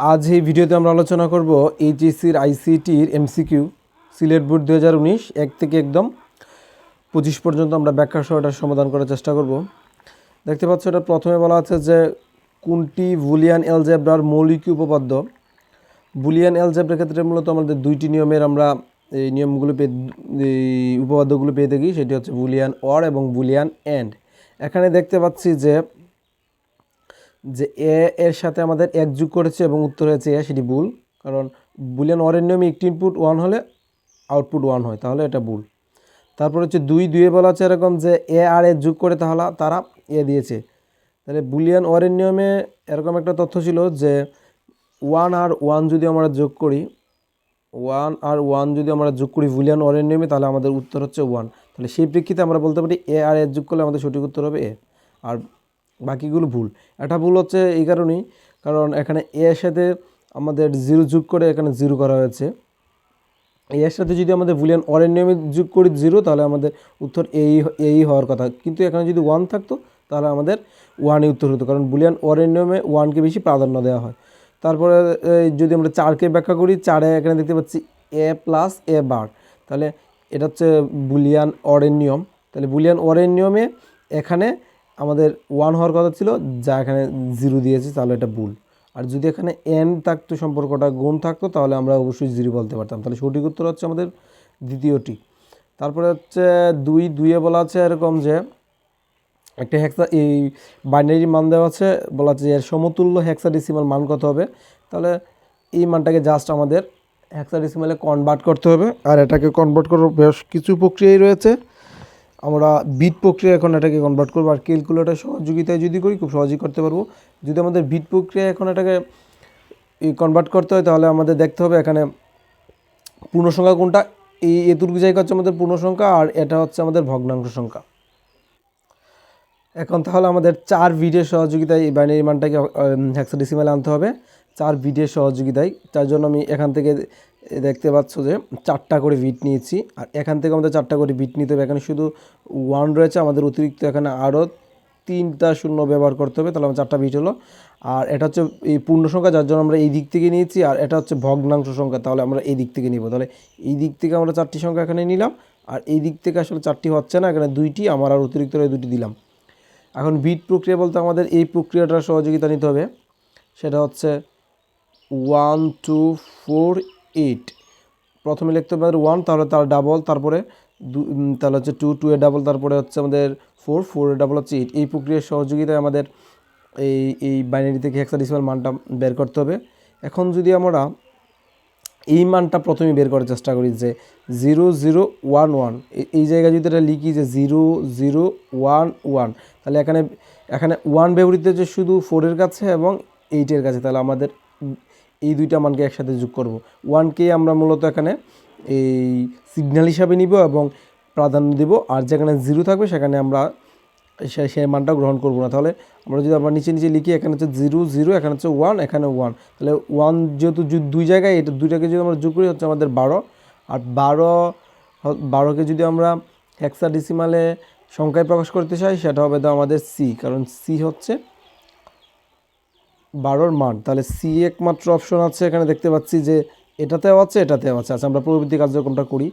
আজ এই ভিডিওতে আমরা আলোচনা করব এইচএসসির আইসিটির এমসিকিউ সিলেট বোর্ড 2019 এক থেকে একদম 25 পর্যন্ত আমরা ব্যাখ্যা সহ এটার সমাধান করার চেষ্টা করব। দেখতে পাচ্ছ এটা প্রথমে বলা আছে যে কোনটি বুলিয়ান অ্যালজেব্রার মৌলিক উপপাদ্য। বুলিয়ান অ্যালজেব্রার ক্ষেত্রে মূলত আমাদের দুইটি নিয়মের আমরা এই নিয়মগুলো এই উপপাদ্যগুলো পেয়ে থাকি, সেটি হচ্ছে বুলিয়ান অর এবং বুলিয়ান এন্ড। এখানে দেখতে পাচ্ছি যে এ এর সাথে আমাদের এক যোগ করেছে এবং উত্তর হয়েছে এ, সেটি ভুল। কারণ বুলিয়ান অরের নিয়মে একটি ইনপুট 1 হলে আউটপুট 1 হয়, তাহলে এটা ভুল। তারপর হচ্ছে দুইয়ে বলা আছে এরকম যে এ আর এ যোগ করে তাহলে তারা এ দিয়েছে। তাহলে বুলিয়ান অরের নিয়মে এরকম একটা তথ্য ছিল যে 1 আর 1 যদি আমরা যোগ করি, 1 আর 1 যদি আমরা যোগ করি বুলিয়ান অরের নিয়মে, তাহলে আমাদের উত্তর হচ্ছে 1। তাহলে সেই প্রেক্ষিতে আমরা বলতে পারি এ আর এ যোগ করলে আমাদের সঠিক উত্তর হবে এ, আর বাকিগুলো ভুল। এটা ভুল হচ্ছে এই কারণেই, কারণ এখানে এ এর সাথে আমাদের 0 যোগ করে এখানে 0 করা হয়েছে। এর সাথে যদি আমাদের বুলিয়ান অরের নিয়মে যোগ করি 0, তাহলে আমাদের উত্তর এই হওয়ার কথা, কিন্তু এখানে যদি 1 থাকতো তাহলে আমাদের 1ই উত্তর হতো, কারণ বুলিয়ান অরের নিয়মে 1কে বেশি প্রাধান্য দেওয়া হয়। তারপরে যদি আমরা 4কে ব্যাখ্যা করি, 4-এ এখানে দেখতে পাচ্ছি এ প্লাস এ বার, তাহলে এটা হচ্ছে বুলিয়ান অরের নিয়ম। তাহলে বুলিয়ান অরের নিয়মে এখানে আমাদের 1 হওয়ার কথা ছিল, যা এখানে 0 দিয়েছে, তাহলে এটা ভুল। আর যদি এখানে এন থাকতো, সম্পর্কটা গুণ থাকতো, তাহলে আমরা অবশ্যই 0 বলতে পারতাম। তাহলে সঠিক উত্তর হচ্ছে আমাদের দ্বিতীয়টি। তারপরে হচ্ছে দুইয়ে বলা আছে এরকম যে একটা এই বাইনারি মান দেওয়া আছে, বলা আছে এর সমতুল্য হেক্সাডেসিমাল মান কত হবে। তাহলে এই মানটাকে জাস্ট আমাদের হেক্সাডেসিমালে কনভার্ট করতে হবে, আর এটাকে কনভার্ট করার বেশ কিছু প্রক্রিয়াই রয়েছে। আমরা বিট প্রক্রিয়া এখন এটাকে কনভার্ট করবো, আর ক্যালকুলেটর সহযোগিতায় যদি করি খুব সহজেই করতে পারবো। যদি আমাদের বিট প্রক্রিয়া এখন এটাকে কনভার্ট করতে হয়, তাহলে আমাদের দেখতে হবে এখানে পূর্ণসংখ্যা কোনটা। এতটুকু জায়গা হচ্ছে আমাদের পূর্ণসংখ্যা, আর এটা হচ্ছে আমাদের ভগ্নাংশ সংখ্যা। এখন তাহলে আমাদের 4 বিটের সহযোগিতায় এই বাইনারি মানটাকে হেক্সাডেসিমালে আনতে হবে। 4 বিটের সহযোগিতায়, তার জন্য আমি এখান থেকে দেখতে পাচ্ছ যে 4টা করে বিট নিয়েছি, আর এখান থেকে আমাদের 4টা করে বিট নিতে হবে। এখানে শুধু 1 রয়েছে, আমাদের অতিরিক্ত এখানে আরও 3টা শূন্য ব্যবহার করতে হবে, তাহলে আমার 4টা বিট হলো। আর এটা হচ্ছে এই পূর্ণ সংখ্যা, যার জন্য আমরা এই দিক থেকে নিয়েছি, আর এটা হচ্ছে ভগ্নাংশ সংখ্যা, তাহলে আমরা এই দিক থেকে নিব। তাহলে এই দিক থেকে আমরা 4টি সংখ্যা এখানে নিলাম, আর এই দিক থেকে আসলে 4টি হচ্ছে না, এখানে 2টি, আমার আর অতিরিক্ত 2টি দিলাম। এখন বিট প্রক্রিয়া বলতে আমাদের এই প্রক্রিয়াটার সহযোগিতা নিতে হবে, সেটা হচ্ছে 1 2 4 8। প্রথমে লিখতে হবে 1, তাহলে তার ডাবল, তারপরে তাহলে হচ্ছে 2 এর ডাবল, তারপরে হচ্ছে আমাদের 4 এর ডাবল হচ্ছে 8। এই প্রক্রিয়ার সহযোগিতায় আমাদের এই বাইনারি থেকে হেক্সাডেসিমাল মানটা বের করতে হবে। এখন যদি আমরা এই মানটা প্রথমে বের করার চেষ্টা করি যে 0 0 1 1, এই জায়গায় যদি এটা লিখি যে 0 0 1 1, তাহলে এখানে 1 ব্যবহৃত হচ্ছে শুধু 4-এর কাছে এবং 8-এর কাছে। তাহলে আমাদের এই দুইটা মানকে একসাথে যোগ করব। 1কে আমরা মূলত এখানে এই সিগন্যাল হিসাবে নিব এবং প্রাধান্য দেব, আর যেখানে 0 থাকবে সেখানে আমরা সেই মানটা গ্রহণ করব না। তাহলে আমরা যদি আমরা নিচে লিখি, এখানে হচ্ছে 0 0, এখানে হচ্ছে 1, এখানে 1, তাহলে 1 যেহেতু দুই জায়গায়, এটা দুইটাকে যদি আমরা যোগ করি হচ্ছে আমাদের 12। আর 12কে যদি আমরা হেক্সাডেসিমালে সংখ্যায় প্রকাশ করতে চাই, সেটা হবে আমাদের সি, কারণ সি হচ্ছে 12-র মান। তাহলে সি একমাত্র অপশন আছে, এখানে দেখতে পাচ্ছি যে এটাতেও আছে, এটাতেও আছে। আচ্ছা, আমরা পরবর্তী কার্যক্রমটা করি।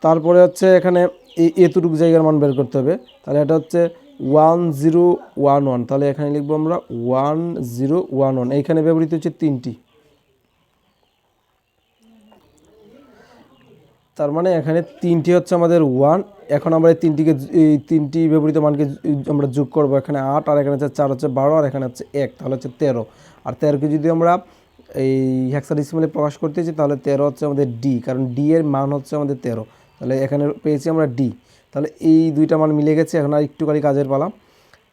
তারপরে হচ্ছে এখানে এতটুকু জায়গার মান বের করতে হবে, তাহলে এটা হচ্ছে 1 0 1 1, তাহলে এখানে লিখবো আমরা 1 0 1 1। এইখানে ব্যবহৃত হচ্ছে 3টি, তার মানে এখানে 3টি হচ্ছে আমাদের 1। এখন আমরা এই 3টি ব্যবহৃত মানকে আমরা যোগ করব। এখানে 8, আর এখানে হচ্ছে 4 হচ্ছে 12, আর এখানে হচ্ছে 1, তাহলে হচ্ছে 13। আর 13কে যদি আমরা এই হেক্সাডেসিমালে প্রকাশ করতে চাই, তাহলে 13 হচ্ছে আমাদের ডি, কারণ ডি এর মান হচ্ছে আমাদের 13। তাহলে এখানে পেয়েছি আমরা ডি। তাহলে এই দুইটা মান মিলে গেছে। এখন আর একটুখানি কাজের পালা।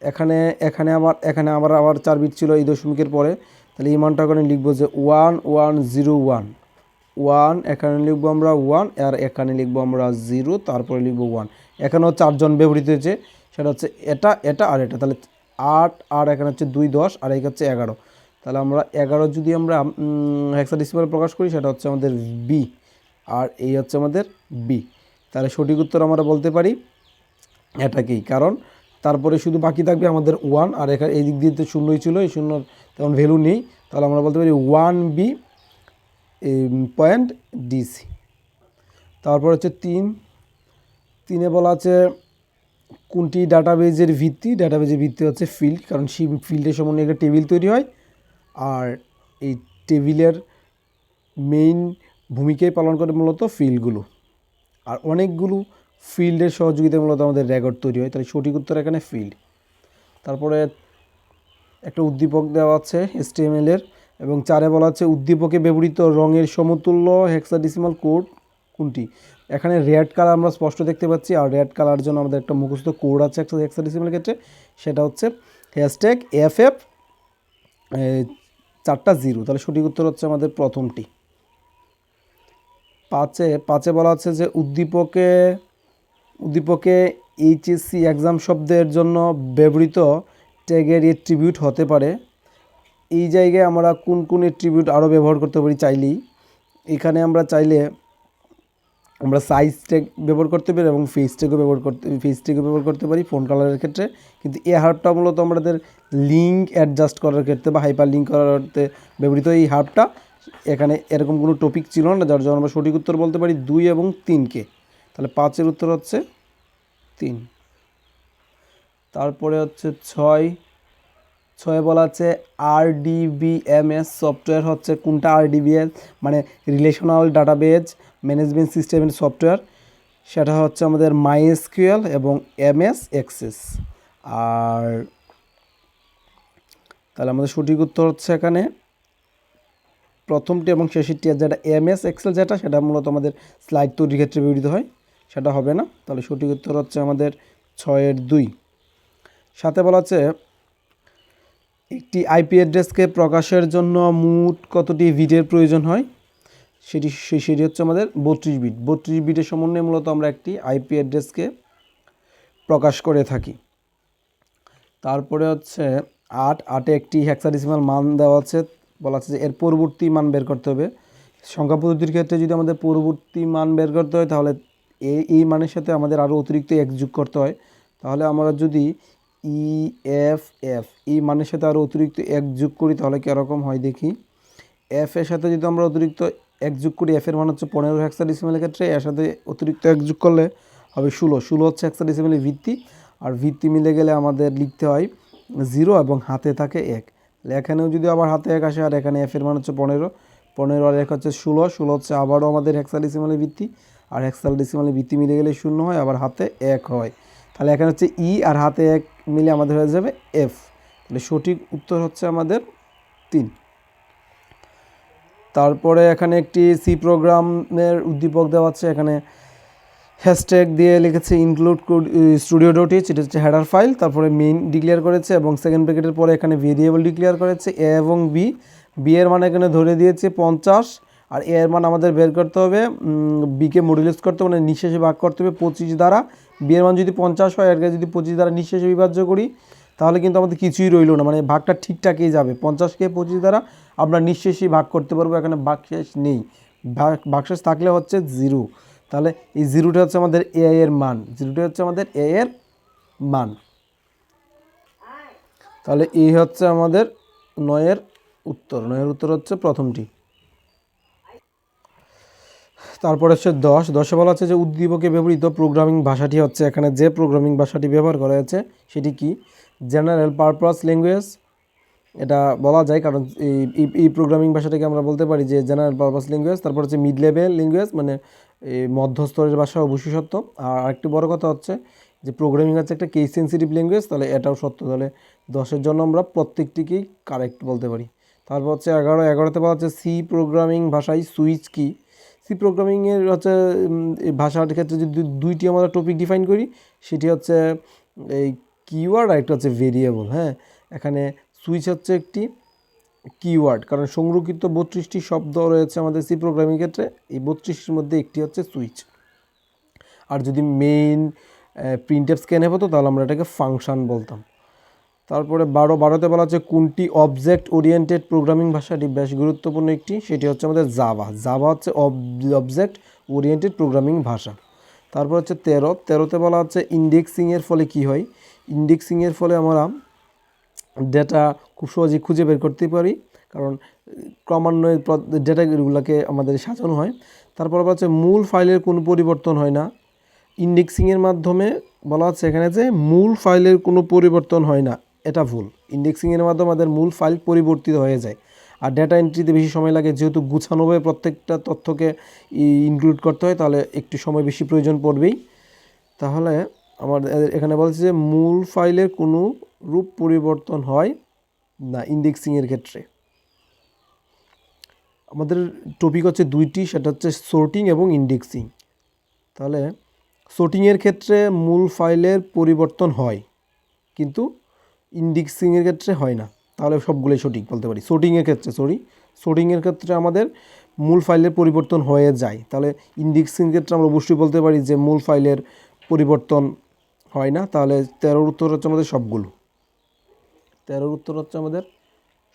এখানে আমার আবার 4 বিট ছিল এই দশমিকের পরে, তাহলে এই মানটা এখানে লিখবো যে 1 1 0 1 1, এখানে লিখবো আমরা 1, আর এখানে লিখবো আমরা 0, তারপরে লিখবো 1। এখানেও 4জন ব্যবহৃত হয়েছে, সেটা হচ্ছে এটা আর এটা। তাহলে 8, আর এখানে হচ্ছে 2 10, আর এই হচ্ছে 11। তাহলে আমরা 11 যদি আমরা হেক্সাডেসিমালে প্রকাশ করি, সেটা হচ্ছে আমাদের বি, আর এই হচ্ছে আমাদের বি। তাহলে সঠিক উত্তর আমরা বলতে পারি এটাকেই, কারণ তারপরে শুধু বাকি থাকবে আমাদের 1, আর এখানে এই দিক দিয়ে তো শূন্যই ছিল, এই শূন্য তেমন ভ্যালু নেই, তাহলে আমরা বলতে পারি 1B পয়েন্ট ডিসি। তারপর হচ্ছে 3 বলা আছে কোনটি ডাটাবেজের ভিত্তি। ডাটাবেজের ভিত্তি হচ্ছে ফিল্ড, কারণ সেই ফিল্ডের সম্বন্ধে একটা টেবিল তৈরি হয়, আর এই টেবিলের মেইন ভূমিকাই পালন করে মূলত ফিল্ডগুলো, আর অনেকগুলো ফিল্ডের সহযোগিতায় মূলত আমাদের রেকর্ড তৈরি হয়। তাহলে সঠিক উত্তর এখানে ফিল্ড। তারপরে একটা উদ্দীপক দেওয়া আছে HTML এর, এবং 4 বলা আছে উদ্দীপকে ব্যবহৃত রঙের সমতুল্য হেক্সাডেসিমাল কোড কোনটি। এখানে রেড কালার আমরা স্পষ্ট দেখতে পাচ্ছি, আর রেড কালার জন্য আমাদের একটা মুখস্থ কোড আছে হেক্সাডেসিমাল ক্ষেত্রে, সেটা হচ্ছে #FF 4টা 0। তাহলে সঠিক উত্তর হচ্ছে আমাদের প্রথমটি। 5 বলা আছে যে উদ্দীপকে HSC এক্সাম শব্দের জন্য ব্যবহৃত ট্যাগের এট্রিবিউট হতে পারে। এই জায়গায় আমরা কোন এট্রিবিউট আরও ব্যবহার করতে পারি চাইলেই। এখানে আমরা চাইলে আমরা সাইজ ট্যাগ ব্যবহার করতে পারি এবং ফেস ট্যাগও ব্যবহার করতে পারি ফোন কালারের ক্ষেত্রে। কিন্তু এই হার্বটা মূলত আমাদের লিঙ্ক অ্যাডজাস্ট করার ক্ষেত্রে বা হাইপার লিঙ্ক করাতে ব্যবহৃত এই হার্বটা। এখানে এরকম কোনো টপিক ছিল না, যার জন্য আমরা সঠিক উত্তর বলতে পারি 2 এবং 3কে। তাহলে 5-এর উত্তর হচ্ছে 3। তারপরে হচ্ছে 6 বলা আছে RDBMS সফটওয়্যার হচ্ছে কোনটা। RDBMS মানে রিলেশনাল ডাটাবেজ ম্যানেজমেন্ট সিস্টেমের সফটওয়্যার, সেটা হচ্ছে আমাদের MySQL এবং MS Access। আর তাহলে আমাদের সঠিক উত্তর হচ্ছে এখানে প্রথমটি এবং শেষেরটি। যেটা MS Excel যেটা, সেটা মূলত আমাদের স্লাইড তৈরির ক্ষেত্রে ব্যবহৃত হয়, সেটা হবে না। তাহলে সঠিক উত্তর হচ্ছে আমাদের 6-এর 2। 7 বলা আছে একটি IP অ্যাড্রেসকে প্রকাশের জন্য মোট কতটি বিটের প্রয়োজন হয়। সেটি হচ্ছে আমাদের 32 বিট। 32 বিটের সমন্বয়ে মূলত আমরা একটি IP অ্যাড্রেসকে প্রকাশ করে থাকি। তারপরে হচ্ছে 8 একটি হেক্সাডেসিমাল মান দেওয়া আছে, বলা আছে যে এর পরবর্তী মান বের করতে হবে। সংখ্যা পদ্ধতির ক্ষেত্রে যদি আমাদের পরবর্তী মান বের করতে হয়, তাহলে এই মানের সাথে আমাদের আরও অতিরিক্ত এক যোগ করতে হয়। তাহলে আমরা যদি EFF এই মানের সাথে আরও অতিরিক্ত এক যোগ করি, তাহলে কীরকম হয় দেখি। F এর সাথে যদি আমরা অতিরিক্ত এক যোগ করি, F এর মান হচ্ছে 15 হেক্সাডেসিমালের ক্ষেত্রে, এর সাথে অতিরিক্ত এক যোগ করলে হবে 16 হচ্ছে হেক্সাডেসিমালের ভিত্তি, আর ভিত্তি মিলে গেলে আমাদের লিখতে হয় 0 এবং হাতে থাকে 1। এখানেও যদি আবার হাতে 1 আসে, আর এখানে F এর মান হচ্ছে 15 আর 1 হচ্ছে 16 হচ্ছে আবারও আমাদের হেক্সাডেসিমালের ভিত্তি, আর হেক্সাডেসিমালের ভিত্তি মিলে গেলে 0 হয়, আবার হাতে 1 হয়। তাহলে এখানে হচ্ছে E আর হাতে 1 মিলে আমাদের হয়ে যাবে F। তাহলে সঠিক উত্তর হচ্ছে আমাদের 3। তারপরে এখানে একটি C প্রোগ্রামের উদ্দীপক দেওয়া আছে। এখানে হ্যাশট্যাগ দিয়ে লিখেছে ইনক্লুড studio.h, এটা হচ্ছে হেডার ফাইল। তারপরে মেইন ডিক্লেয়ার করেছে এবং সেকেন্ড ব্র্যাকেটের পরে এখানে ভেরিয়েবল ডিক্লেয়ার করেছে A এবং B এর মান এখানে ধরে দিয়েছে 50, আর A এর মান আমাদের বের করতে হবে, বিকে মডুলেট করতে হবে, মানে নিঃশেষে ভাগ করতে হবে 25 দ্বারা। B এর মান যদি 50 হয়, এর যদি 25 দ্বারা নিঃশেষে বিভাজ্য করি, তাহলে কিন্তু আমাদের কিছুই রইল না, মানে ভাগটা ঠিকঠাকই যাবে। 50কে 25 দ্বারা আমরা নিঃশেষেই ভাগ করতে পারবো, এখানে ভাগশেষ নেই, ভাগশেষ থাকলে হচ্ছে 0। তাহলে এই 0টা হচ্ছে আমাদের A এর মান, তাহলে এই হচ্ছে আমাদের 9-এর উত্তর হচ্ছে প্রথমটি। তারপরে হচ্ছে 10 বলা আছে যে উদ্দীপকে ব্যবহৃত প্রোগ্রামিং ভাষাটি হচ্ছে, এখানে যে প্রোগ্রামিং ভাষাটি ব্যবহার করা হয়েছে সেটি কি। জেনারেল পারপাস ল্যাঙ্গুয়েজ, এটা বলা যায় কারণ এই প্রোগ্রামিং ভাষাটাকে আমরা বলতে পারি যে জেনারেল পারপাস ল্যাঙ্গুয়েজ। তারপর হচ্ছে মিড লেভেল ল্যাঙ্গুয়েজ, মানে এই মধ্যস্তরের ভাষা, অবশ্যই সত্য। আর আরেকটি বড় কথা হচ্ছে যে প্রোগ্রামিং হচ্ছে একটা কেস সেন্সিটিভ ল্যাঙ্গুয়েজ, তাহলে এটাও সত্য। তাহলে 10-এর জন্য আমরা প্রত্যেকটিকেই কারেক্ট বলতে পারি। তারপর হচ্ছে 11তে বলা হচ্ছে সি প্রোগ্রামিং ভাষায় সুইচ কি। সি প্রোগ্রামিংয়ের হচ্ছে ভাষার ক্ষেত্রে যদি দুইটি আমরা টপিক ডিফাইন করি, সেটি হচ্ছে এই কিওয়ার্ড আর একটা হচ্ছে ভেরিয়েবল। হ্যাঁ, এখানে সুইচ হচ্ছে একটি কিওয়ার্ড, কারণ সংরক্ষিত 32টি শব্দ রয়েছে আমাদের সি প্রোগ্রামিং ক্ষেত্রে, এই 32টির মধ্যে একটি হচ্ছে সুইচ। আর যদি মেইন প্রিন্টএফ স্ক্যানে হতো, তাহলে আমরা এটাকে ফাংশন বলতাম। তারপরে 12তে বলা হচ্ছে কোনটি অবজেক্ট ওরিয়েন্টেড প্রোগ্রামিং ভাষাটি বেশ গুরুত্বপূর্ণ একটি, সেটি হচ্ছে আমাদের জাভা হচ্ছে অবজেক্ট ওরিয়েন্টেড প্রোগ্রামিং ভাষা। তারপর হচ্ছে 13তে বলা হচ্ছে ইন্ডেক্সিংয়ের ফলে কি হয়। ইন্ডেক্সিংয়ের ফলে আমরা ডেটা খুব সহজেই খুঁজে বের করতে পারি, কারণ ক্রমান্বয়ে ডেটাগুলোকে আমাদের সাজানো হয়। তারপর হচ্ছে মূল ফাইলের কোনো পরিবর্তন হয় না। ইন্ডেক্সিংয়ের মাধ্যমে বলা হচ্ছে এখানে যে মূল ফাইলের কোনো পরিবর্তন হয় না, এটা ভুল। ইন্ডেক্সিংয়ের মাধ্যমে আমাদের মূল ফাইল পরিবর্তিত হয়ে যায়। আর ডেটা এন্ট্রিতে বেশি সময় লাগে, যেহেতু গুছানোভাবে প্রত্যেকটা তথ্যকে ইনক্লুড করতে হয়, তাহলে একটু সময় বেশি প্রয়োজন পড়বেই। তাহলে আমাদের এখানে বলছে যে মূল ফাইলের কোনো রূপ পরিবর্তন হয় না ইন্ডেক্সিংয়ের ক্ষেত্রে। আমাদের টপিক হচ্ছে দুইটি, সেটা হচ্ছে সর্টিং এবং ইন্ডেক্সিং। তাহলে সর্টিংয়ের ক্ষেত্রে মূল ফাইলের পরিবর্তন হয়, কিন্তু ইন্ডেক্সিংয়ের ক্ষেত্রে হয় না। তাহলে সবগুলোই সঠিক বলতে পারি। সর্টিংয়ের ক্ষেত্রে আমাদের মূল ফাইলের পরিবর্তন হয়ে যায়। তাহলে ইন্ডেক্সিংয়ের ক্ষেত্রে আমরা অবশ্যই বলতে পারি যে মূল ফাইলের পরিবর্তন হয় না। তাহলে 13 উত্তর হচ্ছে আমাদের সবগুলো। 13 উত্তর হচ্ছে আমাদের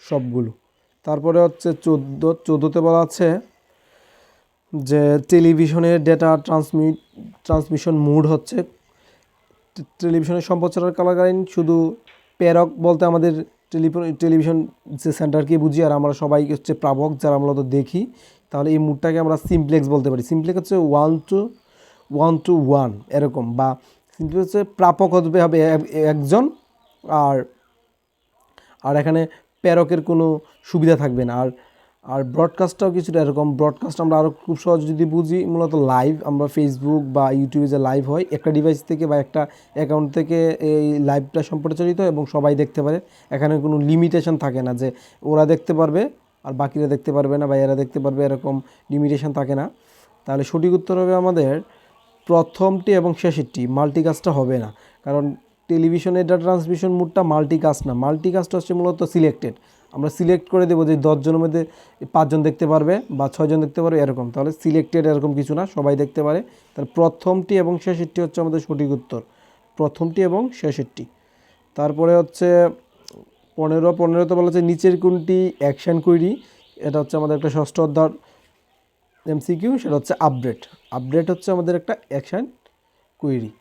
সবগুলো। তারপরে হচ্ছে 14তে বলা আছে যে টেলিভিশনের ডেটা ট্রান্সমিশন মোড হচ্ছে, টেলিভিশনের সম্প্রচার চলাকালীন শুধু প্রেরক বলতে আমাদের টেলিভিশন যে সেন্টারকে বুঝি, আর আমরা সবাই হচ্ছে প্রাপক যারা মূলত দেখি। তাহলে এই মোডটাকে আমরা সিমপ্লেক্স বলতে পারি। সিমপ্লেক্স হচ্ছে 1 to 1 এরকম, বা সিমপ্লেক্স হচ্ছে প্রাপক হবে একজন, আর এখানে প্রেরকের কোনো সুবিধা থাকবে না। আর ব্রডকাস্টটাও কিছুটা এরকম। ব্রডকাস্ট আমরা আরও খুব সহজ যদি বুঝি, মূলত লাইভ, আমরা ফেসবুক বা ইউটিউবে যে লাইভ হয়, একটা ডিভাইস থেকে বা একটা অ্যাকাউন্ট থেকে এই লাইভটা সম্প্রচারিত হয় এবং সবাই দেখতে পারে। এখানে কোনো লিমিটেশন থাকে না যে ওরা দেখতে পারবে আর বাকিরা দেখতে পারবে না, বা এরা দেখতে পারবে, এরকম লিমিটেশন থাকে না। তাহলে সঠিক উত্তর হবে আমাদের প্রথমটি এবং শেষেরটি। মাল্টিকাস্টটা হবে না, কারণ টেলিভিশনের ডেটা ট্রান্সমিশন মোডটা মাল্টিকাস্ট না। মাল্টিকাস্ট হচ্ছে মূলত সিলেক্টেড। আমরা সিলেক্ট করে দেবো যে 10 জনের মধ্যে 5 জন দেখতে পারবে বা 6 জন দেখতে পারবে এরকম। তাহলে সিলেক্টেড এরকম কিছু না, সবাই দেখতে পারে। তাহলে প্রথমটি এবং শেষেরটি হচ্ছে আমাদের সঠিক উত্তর, প্রথমটি এবং শেষেরটি। তারপরে হচ্ছে 15তে বলা হচ্ছে নিচের কোনটি অ্যাকশন কুইরি। এটা হচ্ছে আমাদের একটা ষষ্ঠ অধ্যায় এমসিকিউ, সেটা হচ্ছে আপডেট হচ্ছে আমাদের একটা অ্যাকশন কুইরি।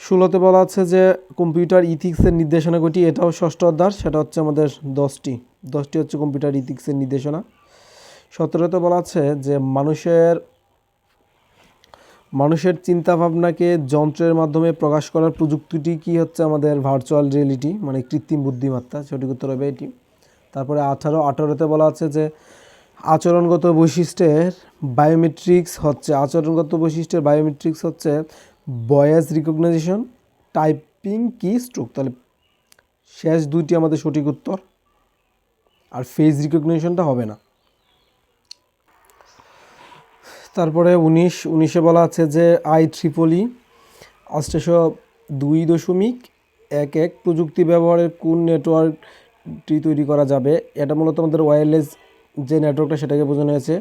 16তে বলা আছে যে কম্পিউটার ইথিক্সের নির্দেশনা কয়টি। এটাও ষষ্ঠ অধ্যায়, সেটা হচ্ছে আমাদের 10টি হচ্ছে কম্পিউটার ইথিক্সের নির্দেশনা। 17তে বলা আছে যে মানুষের চিন্তাভাবনাকে যন্ত্রের মাধ্যমে প্রকাশ করার প্রযুক্তিটি কি হচ্ছে আমাদের ভার্চুয়াল রিয়েলিটি, মানে কৃত্রিম বুদ্ধিমত্তা। সঠিক উত্তর হবে এটি। তারপরে 18তে বলা আছে যে আচরণগত বৈশিষ্ট্যের বায়োমেট্রিক্স হচ্ছে ভয়েস রিকগনাইজেশন, টাইপিং কি স্ট্রোক। তাহলে শেষ দুইটি আমাদের সঠিক উত্তর, আর ফেস রিকগনিশনটা হবে না। তারপরে 19এ বলা আছে যে IEEE 802.11 প্রযুক্তি ব্যবহারের কোন নেটওয়ার্কটি তৈরি করা যাবে। এটা মূলত আমাদের ওয়্যারলেস যে নেটওয়ার্কটা সেটাকে বোঝানো হয়েছে।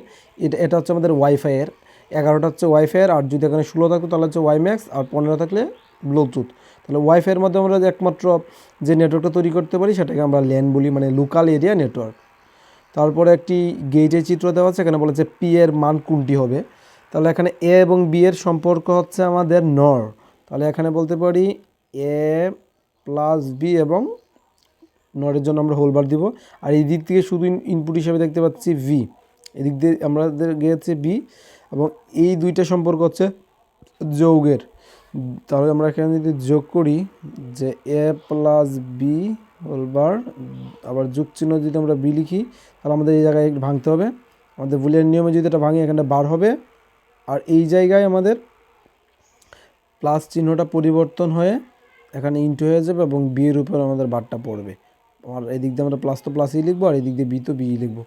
এটা হচ্ছে আমাদের ওয়াইফাইয়ের। 11টা হচ্ছে ওয়াইফাইয়ের, আর যদি এখানে 16 থাকতো তাহলে হচ্ছে ওয়াইম্যাক্স, আর 15 থাকলে ব্লুটুথ। তাহলে ওয়াইফাইয়ের মাধ্যমে আমরা একমাত্র যে নেটওয়ার্কটা তৈরি করতে পারি সেটাকে আমরা ল্যান বলি, মানে লোকাল এরিয়া নেটওয়ার্ক। তারপরে একটি গেটের চিত্র দেওয়া আছে, এখানে বলেছে পি এর মান কোনটি হবে। তাহলে এখানে এ এবং বি এর সম্পর্ক হচ্ছে আমাদের নর। তাহলে এখানে বলতে পারি এ প্লাস বি, এবং নরের জন্য আমরা হোলবার দিব। আর এই দিক থেকে শুধু ইনপুট হিসেবে দেখতে পাচ্ছি ভি, এদিক দিয়ে আমাদের গিয়েছে বি, এবং এই দুইটা সম্পর্ক হচ্ছে যৌগের। তাহলে আমরা এখানে যদি যোগ করি যে এ প্লাস বি হোলবার, আবার যোগ চিহ্ন যদি আমরা বি লিখি, তাহলে আমাদের এই জায়গায় একটু ভাঙতে হবে। আমাদের বুলিয়ান নিয়মে যদি এটা ভাঙি, এখানে বার হবে, আর এই জায়গায় আমাদের প্লাস চিহ্নটা পরিবর্তন হয়ে এখানে ইনটু হয়ে যাবে, এবং বি এর উপর আমাদের বারটা পড়বে। আর এই দিক দিয়ে আমরা প্লাস তো প্লাসই লিখবো, আর এই দিক দিয়ে বি তো বিই লিখবো।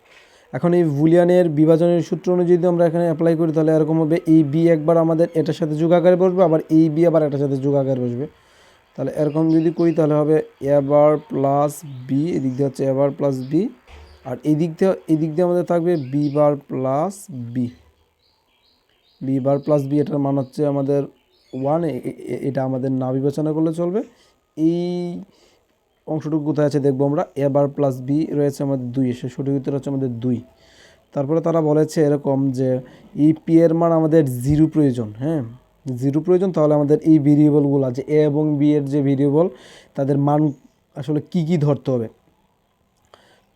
এখন এই বুলিয়ানের বিভাজনের সূত্র অনুযায়ী যদি আমরা এখানে অ্যাপ্লাই করি, তাহলে এরকম হবে এই বি একবার আমাদের এটার সাথে যোগ আকারে বসবে, আবার এই বি আবার এটার সাথে যোগ আকারে বসবে। তাহলে এরকম যদি করি তাহলে হবে এ বার প্লাস বি, এদিক দিয়ে হচ্ছে এ বার প্লাস বি, আর এই দিক দিয়ে আমাদের থাকবে বি বার প্লাস বি। এটার মান হচ্ছে আমাদের 1, এটা আমাদের না বিবেচনা করলে চলবে। এই অংশটুকু কোথায় আছে দেখবো আমরা, এ বার প্লাস বি রয়েছে আমাদের 2, এসে সঠিক উত্তর হচ্ছে আমাদের 2। তারপরে তারা বলেছে এরকম যে এই পি এর মান আমাদের 0 প্রয়োজন, হ্যাঁ 0 প্রয়োজন। তাহলে আমাদের এই ভেরিয়েবলগুলো আছে এ এবং বি এর যে ভেরিয়েবল, তাদের মান আসলে কি ধরতে হবে।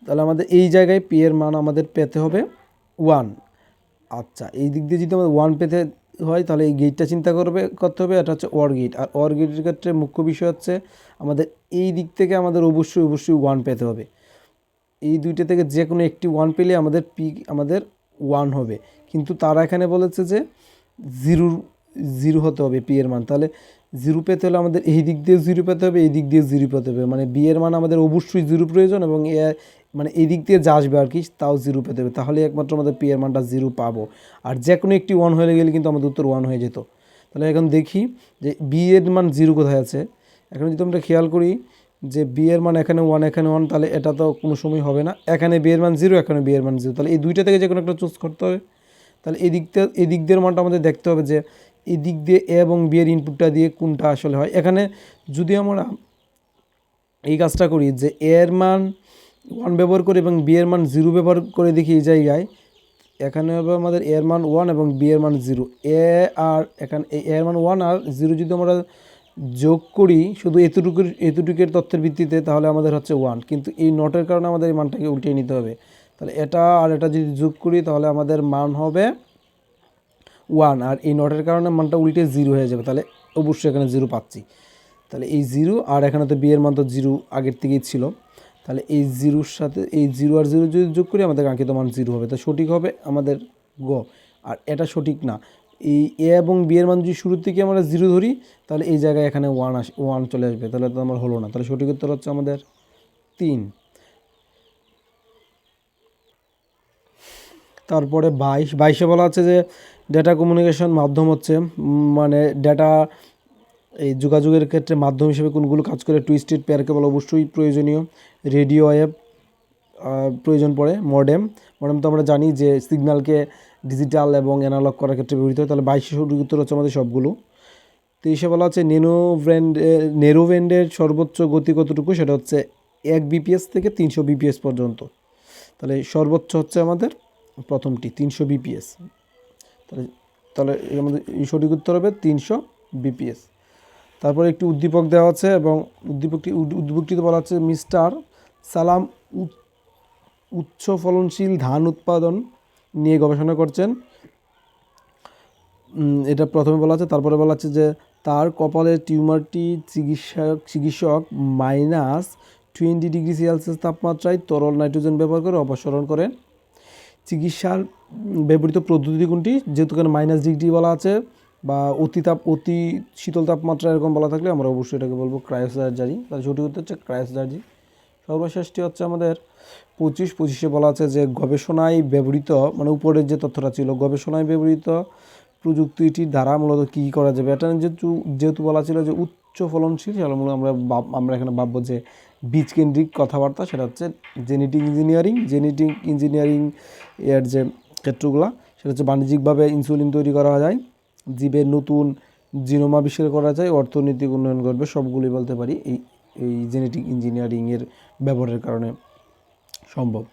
তাহলে আমাদের এই জায়গায় পি এর মান আমাদের পেতে হবে 1। আচ্ছা, এই দিক দিয়ে যদি আমাদের 1 পেতে হয় তাহলে এই গেটটা চিন্তা করতে হবে, এটা হচ্ছে OR গেট। আর OR গেটের ক্ষেত্রে মুখ্য বিষয় হচ্ছে আমাদের এই দিক থেকে আমাদের অবশ্যই 1 পেতে হবে। এই দুইটা থেকে যে কোনো একটি 1 পেলে আমাদের আমাদের 1 হবে, কিন্তু তারা এখানে বলেছে যে 0 হতে হবে পি এর মান। তাহলে 0 পেতে হলে আমাদের এই দিক দিয়ে 0 পেতে হবে, এই দিক দিয়ে 0 পেতে হবে, মানে বি এর মান আমাদের অবশ্যই 0 প্রয়োজন, এবং মানে এই দিক দিয়ে যা আসবে আর কি তাও 0 পেতে হবে, তাহলে একমাত্র আমাদের পি এর মানটা 0 পাবো। আর যে কোনো একটি 1 হয়ে গেলে কিন্তু আমাদের উত্তর 1 হয়ে যেত। তাহলে এখন দেখি যে বি এর মান 0 কোথায় আছে। এখন যদি আমরা খেয়াল করি যে বি এর মান এখানে 1 এখানে 1, তাহলে এটা তো কোনো সময় হবে না। এখানে বি এর মান 0, এখানে বি এর মান 0, তাহলে এই দুইটা থেকে যে কোনো একটা চুজ করতে হবে। তাহলে এই দিক দিয়ে মানটা আমাদের দেখতে হবে যে এই দিক দিয়ে এ এবং বি এর ইনপুটটা দিয়ে কোনটা আসলে হয়। এখানে যদি আমরা এই কাজটা করি যে এ এর মান 1 ব্যবহার করি এবং বি এর মান 0 ব্যবহার করে দেখি এই জায়গায়, এখানে হবে আমাদের এ এর মান 1 এবং বি এর মান 0। এ আর এখানে এ এর মান 1 আর 0 যদি আমরা যোগ করি শুধু এতটুকুর তথ্যের ভিত্তিতে, তাহলে আমাদের হচ্ছে 1, কিন্তু এই নটের কারণে আমাদের এই মানটাকে উল্টিয়ে নিতে হবে। তাহলে এটা আর এটা যদি যোগ করি তাহলে আমাদের মান হবে 1, আর এই নটের কারণে মানটা উল্টে 0 হয়ে যাবে, তাহলে অবশ্যই এখানে 0 পাচ্ছি। তাহলে এই 0, আর এখানে তো বি এর মান তো 0 আগের থেকেই ছিল, তাহলে এই 0-র সাথে এই 0 আর 0 যদি যোগ করি আমাদের কাঙ্ক্ষিত মান 0 হবে। তো সঠিক হবে আমাদের গ। আর এটা সঠিক না, এই এ এবং বি এর মান যদি শুরুর থেকে আমরা 0 ধরি তাহলে এই জায়গায় এখানে 1 চলে আসবে, তাহলে তো আমার হলো না। তাহলে সঠিক উত্তর হচ্ছে আমাদের 3। তারপরে 22-এ বলা আছে যে ডেটা কমিউনিকেশন মাধ্যম হচ্ছে মানে ডেটা এই যোগাযোগের ক্ষেত্রে মাধ্যম হিসেবে কোনগুলো কাজ করে। টুইস্টেড পেয়ার কেবল অবশ্যই প্রয়োজনীয়, রেডিও ওয়েভ প্রয়োজন পড়ে, মডেম তো আমরা জানি যে সিগন্যালকে ডিজিটাল এবং অ্যানালগ করার ক্ষেত্রে ব্যবহৃত হয়। তাহলে 22 সঠিক উত্তর হচ্ছে আমাদের সবগুলো। 23-এ বলা আছে নেরো ব্যান্ডের সর্বোচ্চ গতি কতটুকু, সেটা হচ্ছে 1 বিপিএস থেকে 300 বিপিএস পর্যন্ত। তাহলে সর্বোচ্চ হচ্ছে আমাদের প্রথমটি 300 বিপিএস। তাহলে তাহলে আমাদের সঠিক উত্তর হবে 300 বিপিএস। তারপরে একটি উদ্দীপক দেওয়া আছে এবং উদ্দীপকটিতে বলা হচ্ছে মিস্টার সালাম উচ্চ ফলনশীল ধান উৎপাদন নিয়ে গবেষণা করছেন। এটা প্রথমে বলা আছে। তারপরে বলা আছে যে তার কপালের টিউমারটি চিকিৎসক -20°C তাপমাত্রায় তরল নাইট্রোজেন ব্যবহার করে অপসারণ করেন। চিকিৎসার ব্যবহৃত পদ্ধতি কোনটি, যেহেতু এখানে -ডিগ্রি বলা আছে বা অতি শীতল তাপমাত্রা এরকম বলা থাকলে আমরা অবশ্যই এটাকে বলবো ক্রায়োসার্জারি। তাহলে সঠিক উত্তর হচ্ছে ক্রায়োসার্জারি। সর্বশেষটি হচ্ছে আমাদের 25-এ বলা আছে যে গবেষণায় ব্যবহৃত, মানে উপরের যে তথ্যটা ছিল, গবেষণায় ব্যবহৃত প্রযুক্তিটির দ্বারা মূলত কী করা যাবে। এটা যেহেতু বলা ছিল যে উচ্চ ফলনশীল, সেটা মূলত আমরা এখানে ভাববো যে বীজকেন্দ্রিক কথাবার্তা, সেটা হচ্ছে জেনেটিক ইঞ্জিনিয়ারিং এর যে ক্ষেত্রগুলো, সেটা হচ্ছে বাণিজ্যিকভাবে ইনসুলিন তৈরি করা যায়, জীবের নতুন জিনোম আবিষ্কার করা যায়, অর্থনৈতিক উন্নয়ন করবে, সবগুলি বলতে পারি এই জেনেটিক ইঞ্জিনিয়ারিংয়ের ব্যবহারের কারণে সম্ভব।